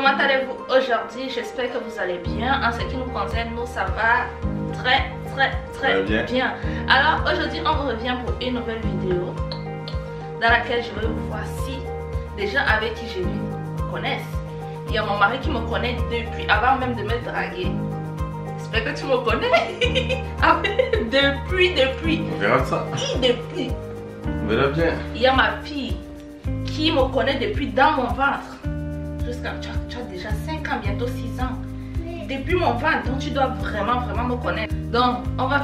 comment allez-vous aujourd'hui? J'espère que vous allez bien. En ce qui nous concerne, nous ça va très bien. Alors aujourd'hui on revient pour une nouvelle vidéo dans laquelle je vais vous voir si des gens avec qui je vis me connaissent. Il y a mon mari qui me connaît depuis avant même de me draguer. J'espère que tu me connais. depuis. On verra ça. Depuis. On verra bien. Il y a ma fille qui me connaît depuis dans mon ventre. Jusqu'à tu as déjà 5 ans, bientôt 6 ans. Depuis mon ventre, donc tu dois vraiment me connaître. Donc on va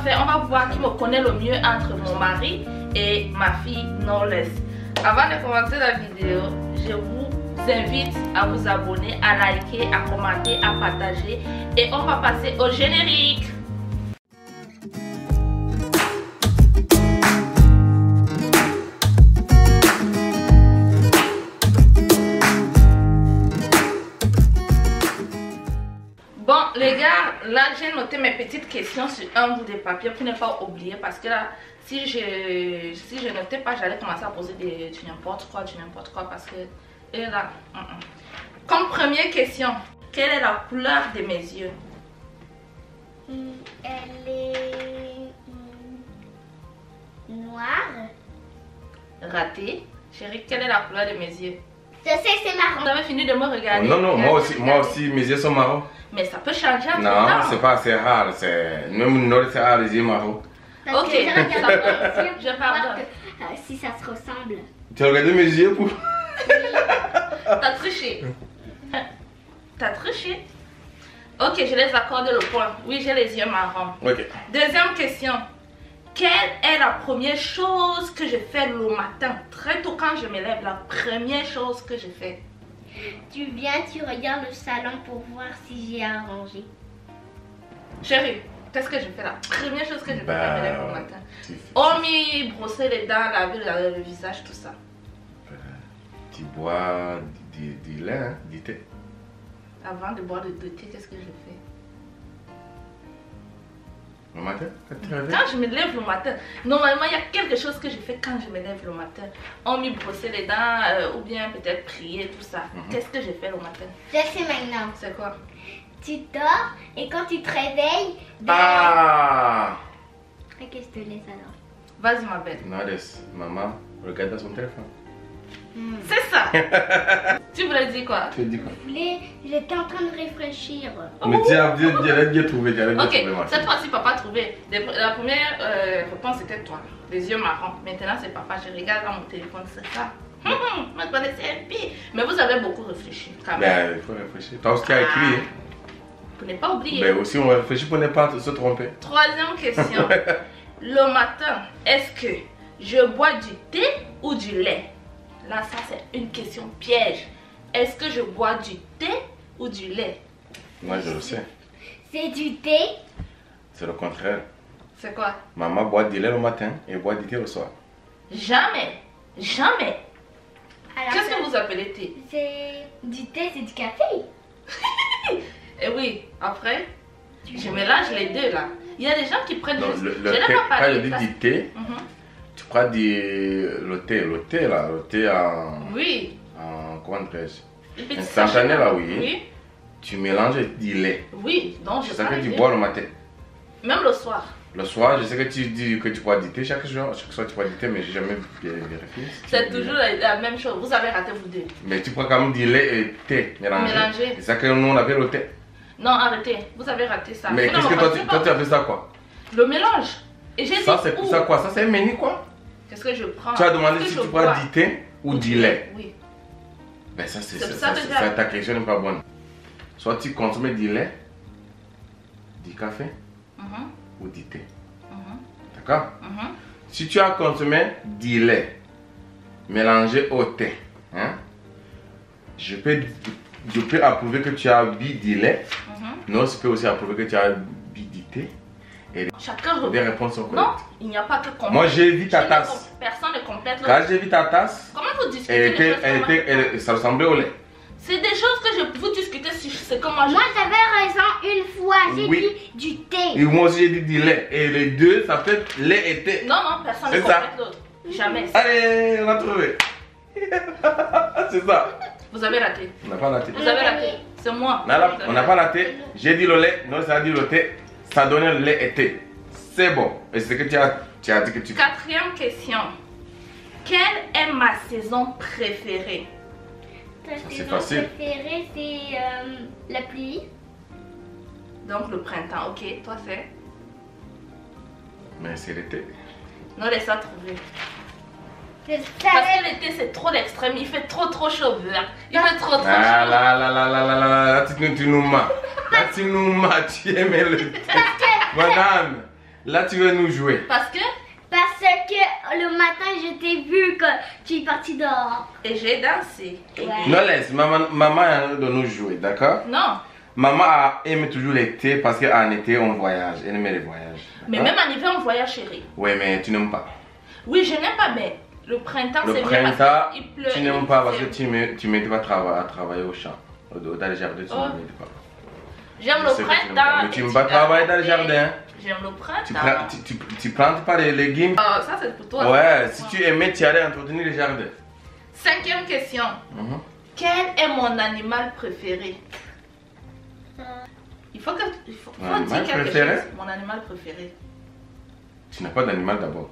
voir qui me connaît le mieux entre mon mari et ma fille Knowless. Avant de commencer la vidéo, je vous invite à vous abonner, à liker, à commenter, à partager et on va passer au générique. Bon les gars, là j'ai noté mes petites questions sur un bout de papier pour ne pas oublier, parce que là si je notais pas, j'allais commencer à poser du n'importe quoi parce que et là Comme première question, quelle est la couleur de mes yeux? Elle est noire. Raté. Chérie, quelle est la couleur de mes yeux? Je sais, c'est marron. Vous avez fini de me regarder? Oh, non, moi aussi, mes yeux sont marrons. Mais ça peut changer entre Non, temps. c'est pas assez rare. Même Nord, c'est rare, les yeux marrons. Parce Ok, que je regarde mes yeux je pour pardonne. voir que, si ça se ressemble. Tu as regardé mes yeux pour... T'as triché. T'as triché. Ok, je les accorde le point. Oui, j'ai les yeux marrons. Ok. Deuxième question. Quelle est la première chose que je fais le matin? Très tôt quand je me lève, la première chose que je fais. Tu viens, tu regardes le salon pour voir si j'ai à ranger. Chérie, qu'est-ce que je fais la première chose que je fais quand je me lève le matin? Tu Hormis brosser les dents, laver le visage, tout ça. Tu bois du lait, hein, du thé. Avant de boire de thé, qu'est-ce que je fais? Le matin, quand tu te réveilles. Quand je me lève le matin, normalement il y a quelque chose que je fais quand je me lève le matin. Hormis brosser les dents ou bien peut-être prier, tout ça. Qu'est-ce que je fais le matin? Je sais maintenant. C'est quoi? Tu dors et quand tu te réveilles, Ah! qu'est-ce que je te laisse alors? Vas-y ma belle. Nades, maman, regarde dans son téléphone. C'est ça. Tu voulais dire quoi? Tu dis quoi? J'étais en train de réfléchir. Mais tu as bien trouvé, Ok, cette fois-ci papa a trouvé. La première réponse c'était toi, les yeux marrons. Maintenant c'est papa, je regarde dans mon téléphone, c'est ça. Me connaissez pire. Mais vous avez beaucoup réfléchi quand même. Ben, il faut réfléchir. Toi aussi tu as écrit, hein? Pour ne pas oublier. Ben aussi on réfléchit pour ne pas se tromper. Troisième question. Le matin, est-ce que je bois du thé ou du lait? Là, ça c'est une question piège. Est-ce que je bois du thé ou du lait? Moi je le sais. C'est du thé. C'est le contraire. C'est quoi? Maman boit du lait le matin et boit du thé le soir. Jamais. Jamais. Alors, Qu'est-ce que vous appelez thé? C'est du thé, c'est du café. Et oui, après, je mélange les deux là. Il y a des gens qui prennent Donc, juste... le Je n'ai thé, pas quand parlé je de dis ça. du thé, tu prends le thé là, le thé en... Oui. Comment dirais-je? Le petit Instantané sachet, là, oui. Oui. Tu mélanges du lait. Oui, donc je C'est ça que parle tu de- bois le matin. Même le soir. Le soir, je sais que tu dis que tu bois du thé chaque soir tu bois du thé, mais j'ai jamais vérifié. C'est toujours la même chose. Vous avez raté vous deux. Mais tu prends quand même du lait et thé mélangé. Mélangé. C'est ça que nous on appelle le thé. Non, arrêtez. Vous avez raté ça. Mais Vous qu'est-ce ne que reconnaissez toi pas. tu as fait ça quoi? Le mélange. Et j'ai Ça dit c'est où? ça quoi? Ça c'est un menu quoi? Qu'est-ce que je prends? Tu as demandé Qu'est-ce si que tu je bois bois? du thé ou du lait. Oui. Ben ça c'est C'est pour ça que j'ai- ta question n'est pas bonne. Soit tu consommes du lait, du café ou du thé. D'accord? Si tu as consommé du lait mélangé au thé, hein, je peux approuver que tu as bu du lait. Non, je peux aussi approuver que tu as bu du thé. Et Chacun les réponses sont Non, correctes. il n'y a pas que complète. Moi j'ai vu ta tasse. Personne ne complète Quand l'autre. j'ai vu ta tasse, Comment vous discutez les choses ça ressemblait au lait. C'est des choses que vous discutez sur ce que moi je... Moi, j'avais raison une fois. J'ai Oui. dit du thé. Et moi aussi j'ai dit du lait. Et les deux, ça fait lait et thé. Non, non, personne ne C'est ça. complète l'autre. Jamais. Allez, on a trouvé. C'est ça. Vous avez raté. On n'a pas raté. Vous avez raté. C'est moi. On n'a pas raté. J'ai dit le lait. Non, ça a dit le thé. Ça donnait le lait et thé. C'est bon. Et c'est ce que tu as dit que tu... Quatrième question. Quelle est ma saison préférée? Ta saison facile. préférée, c'est la pluie. Donc le printemps. Ok, toi c'est? Mais c'est l'été. Non, laisse-moi trouver. Je Parce savais. que l'été c'est trop l'extrême. Il fait trop chaud. Il fait trop Ah chaud. là, tu nous mens. Là, tu nous mens. Tu aimais le thé. Madame, là, tu veux nous jouer. Parce que... Parce que le matin, je t'ai vu quand tu es parti dehors. Et j'ai dansé. Ouais. Non, laisse. Maman a envie de nous jouer, d'accord? Non. Maman aime toujours l'été parce qu'en été, on voyage. Elle aime les voyages. Mais même en hiver, on voyage, chérie. Oui, mais tu n'aimes pas. Oui, je n'aime pas, mais le printemps, Le c'est bien printemps, parce qu'il pleut. tu n'aimes pas parce que tu m'aides pas à travailler au champ. Dans les jardins, tu Oh. ne m'aides pas. J'aime Je sais le que tu n'aimes pas. printemps. Mais tu n'aimes pas travailler dans le jardin. J'aime le printemps. Tu plantes pas les légumes. Oh, ça c'est pour toi. Ouais, si tu aimais, tu allais entretenir les jardins. Cinquième question. Mhm. Quel est mon animal préféré? Il faut Mon dire animal quelque préféré? chose. Mon animal préféré. Tu n'as pas d'animal d'abord.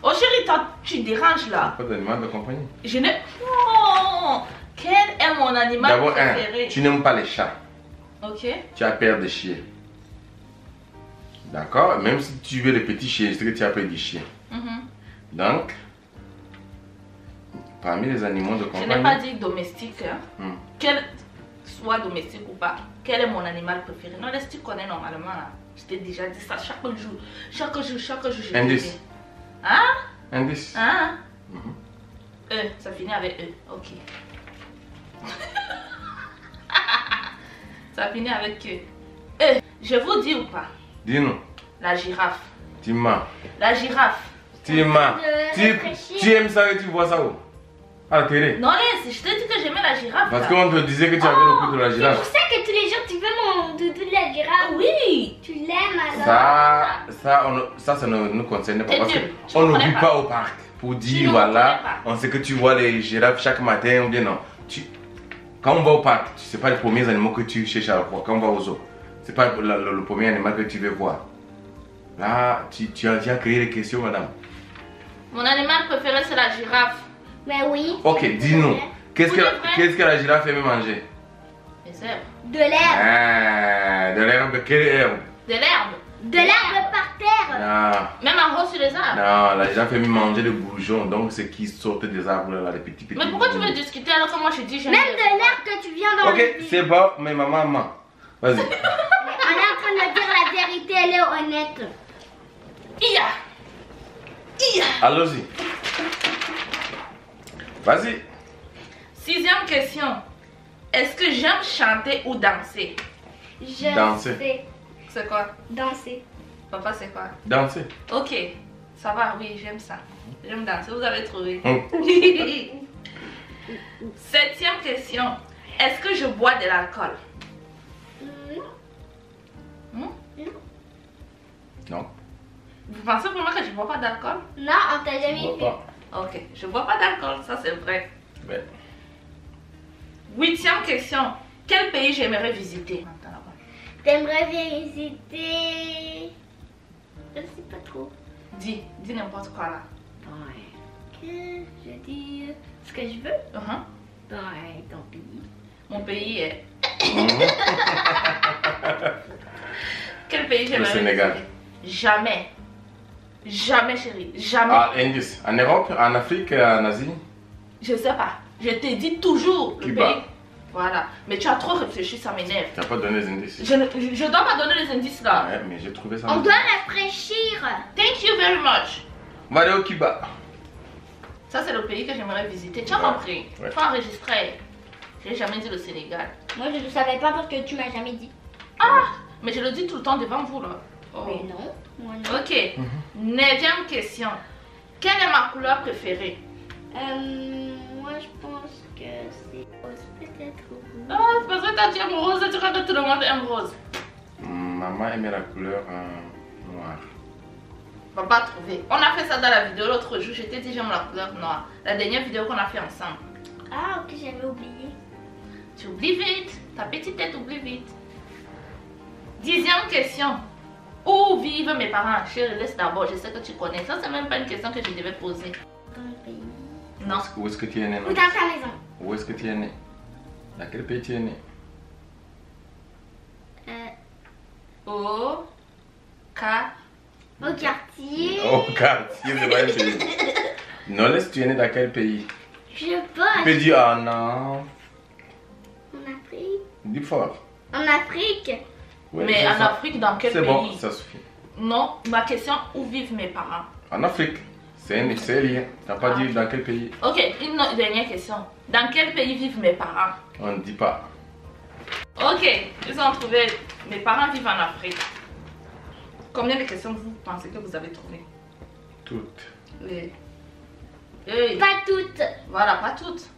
Oh chérie, tu déranges là. Pas d'animal de compagnie. Je n'ai... Oh, quel est mon animal D'abord, préféré? tu n'aimes pas les chats. Ok. Tu as peur des chiens. D'accord? Même si tu veux les petits chiens, c'est que tu as peur des chiens. Mhm. Donc, parmi les animaux de Je compagnie... n'ai pas dit domestique. Hein. Hmm. Quel soit domestique ou pas, quel est mon animal préféré? Non, laisse, tu connais normalement là. Je t'ai déjà dit ça chaque jour. Chaque jour, je te Indice. dis. Hein? Indice. Hein? Mhm. Ça finit avec E. Ok. Ça finit avec E. Je vous dis ou pas? Dis-nous. La girafe. Tu mens. La girafe. Tu mens. De réfléchir. Tu aimes ça et tu vois ça où? À la télé. Non, laisse, je t'ai dit que j'aimais la girafe. Parce là. qu'on te disait que tu avais le coup de la C'est girafe. pour ça que tous les jours, tu veux mon doudou de la girafe. Oui. Tu l'aimes alors. Ça ne nous concerne pas. Et Parce tu qu'on ne connais vit pas. pas au parc pour Tu dire ne voilà, connais pas. on sait que tu vois les girafes chaque matin ou bien non. Quand on va au parc, c'est pas les premiers animaux que tu cherches à voir. Quand on va au zoo, c'est pas le premier animal que tu veux voir. Là, tu as déjà créé les questions, madame. Mon animal préféré, c'est la girafe. Mais oui. Ok, dis-nous. Qu'est-ce Vous que, devrez- qu'est-ce que la girafe aime manger? Des herbes. De l'herbe. Ah, de l'herbe. Quelle herbe? De l'herbe. De l'herbe par terre. Non. Même en haut sur les arbres. Non, la girafe aime manger des bourgeons, donc c'est qui sortent des arbres là, les petits. Mais pourquoi tu veux discuter alors que moi je dis j'aime Même les de l'herbe que tu viens d'enlever. Ok, c'est bon, mais maman ment. Vas-y. On est en train de dire la vérité, elle est honnête. Ia. Ia. Allons-y. Vas-y. Sixième question. Est-ce que j'aime chanter ou danser? Je Danser. sais. C'est quoi? Danser. Papa, c'est quoi? Danser. Ok. Ça va, oui, j'aime ça. J'aime danser, vous avez trouvé. Septième question. Est-ce que je bois de l'alcool? Non. Non. Vous pensez vraiment que je bois pas d'alcool? Non, on t'a jamais Je vu. vois pas. Ok, je bois pas d'alcool, ça c'est vrai. Ouais. Huitième question. Quel pays j'aimerais visiter? Attends, là-bas. T'aimerais visiter. Je sais pas trop. Dis n'importe quoi là. Ouais. Que je dis ce que je veux. Uh-huh. Ouais, ton pays. Mon pays est. Quel pays j'aimerais Sénégal. visiter? Jamais. Jamais, chérie. Jamais. Ah, indice. En Europe, en Afrique, en Asie? Je sais pas. Je te dis toujours le Cuba. pays. Voilà. Mais tu as trop réfléchi, ça m'énerve. Tu n'as pas donné les indices. Je dois pas donner les indices là. Ouais, mais j'ai trouvé ça. On doit réfléchir. Thank you very much. On va aller au Cuba. Ça, c'est le pays que j'aimerais visiter. Tu as Ouais. compris? Ouais. Faut enregistrer. J'ai jamais dit le Sénégal. Moi, je ne savais pas parce que tu m'as jamais dit. Ah! Mais je le dis tout le temps devant vous là. Oh. Mais non. Moi, non. Ok. Neuvième question. Quelle est ma couleur préférée? Moi, je pense que c'est rose, peut-être. Ah, c'est parce que t'as dit aime rose, tu crois que tout le monde aime rose. Maman aimait la couleur noire. On va pas trouver. On a fait ça dans la vidéo l'autre jour. Je t'ai dit j'aime la couleur noire. La dernière vidéo qu'on a fait ensemble. Ah, ok, j'avais oublié. Tu oublies vite. Ta petite tête oublie vite. 10e question. Où vivent mes parents? Chérie, laisse d'abord. Je sais que tu connais. Ça, c'est même pas une question que je devais poser. Dans le pays. Non. Où est-ce que tu es né? Ou dans ta maison. Où est-ce que tu es né? Dans quel pays tu es né? Au quartier. Au quartier, c'est pas un pays. Non, laisse, tu es né dans quel pays? Je sais pas. Tu peux dire, ah non. En Afrique. Dis fort. En Afrique. Ouais, Mais c'est en ça. Afrique, dans quel pays? C'est bon, ça suffit. Non, ma question, où vivent mes parents? En Afrique. C'est lié. T'as pas dit dans quel pays? Ok, une dernière question. Dans quel pays vivent mes parents? On ne dit pas. Ok, ils ont trouvé. Mes parents vivent en Afrique. Combien de questions vous pensez que vous avez trouvées? Toutes. Oui. Pas toutes. Voilà, pas toutes.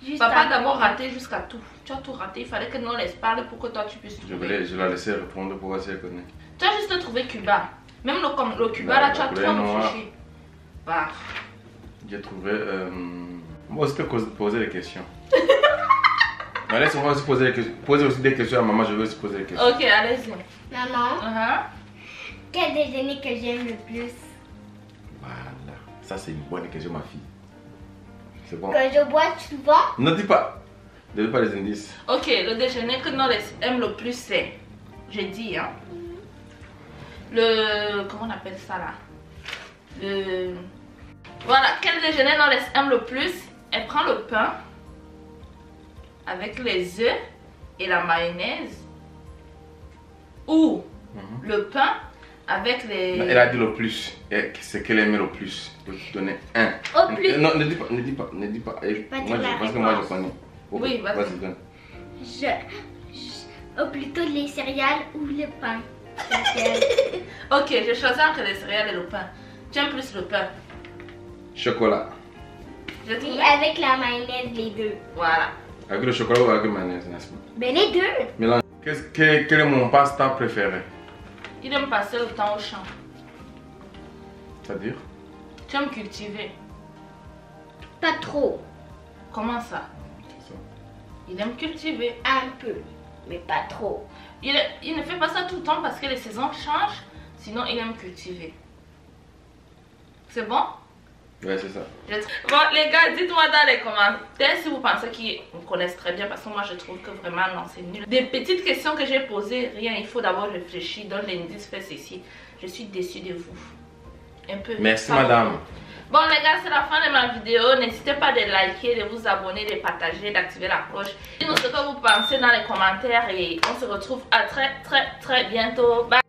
Juste Papa un. d'abord raté jusqu'à tout. Tu as tout raté. Il fallait que nous laisse parler pour que toi tu puisses trouver. Je la laisser répondre pour voir si elle connaît. Tu as juste trouvé Cuba. Même le Cuba là, tu as trop réfléchi. Bah. J'ai trouvé. Moi aussi, te poser des questions. Non, laisse-moi aussi poser des questions. Poser aussi des questions à maman, je veux aussi poser des questions. Ok, allez-y. Maman, quel déjeuner que j'aime le plus? Voilà. Ça, c'est une bonne question, ma fille. C'est bon. Que je bois souvent? Ne dis pas. Ne dis pas les indices. Ok, le déjeuner que Knowless aime le plus, c'est. J'ai dit, hein. Comment on appelle ça là? Voilà, quel déjeuner Knowless aime le plus? Elle prend le pain avec les œufs et la mayonnaise. Ou le pain avec les. Elle a dit le plus. C'est qu'elle aimait le plus. Je vais te donner un. Au plus. Non, ne dis pas. Ne dis pas. Ne dis pas. Parce que moi, je connais. Okay. Oui, vas-y. Donne. Ou plutôt les céréales ou le pain. Ok, je choisis entre les céréales et le pain. Tu aimes plus le pain? Chocolat. J'ai trouvé. Et avec la mayonnaise, les deux. Voilà. Avec le chocolat ou avec le mayonnaise, n'est-ce pas? Ben les deux. Mélange. Quel est mon passe-temps préféré? Il aime passer le temps au champ. C'est-à-dire? Tu aimes cultiver. Pas trop. Comment ça? C'est ça. Il aime cultiver. Un peu. Mais pas trop. Il ne fait pas ça tout le temps parce que les saisons changent. Sinon, il aime cultiver. C'est bon? Ouais, c'est ça. Bon, les gars, dites-moi dans les commentaires si vous pensez qu'ils me connaissent très bien. Parce que moi, je trouve que vraiment, non, c'est nul. Des petites questions que j'ai posées, rien. Il faut d'abord réfléchir. Donne l'indice, fais ceci. Je suis déçue de vous. Un peu. Merci, madame. Bon les gars, c'est la fin de ma vidéo. N'hésitez pas de liker, de vous abonner, de partager, d'activer la cloche. Dites-nous ce que vous pensez dans les commentaires et on se retrouve à très bientôt. Bye.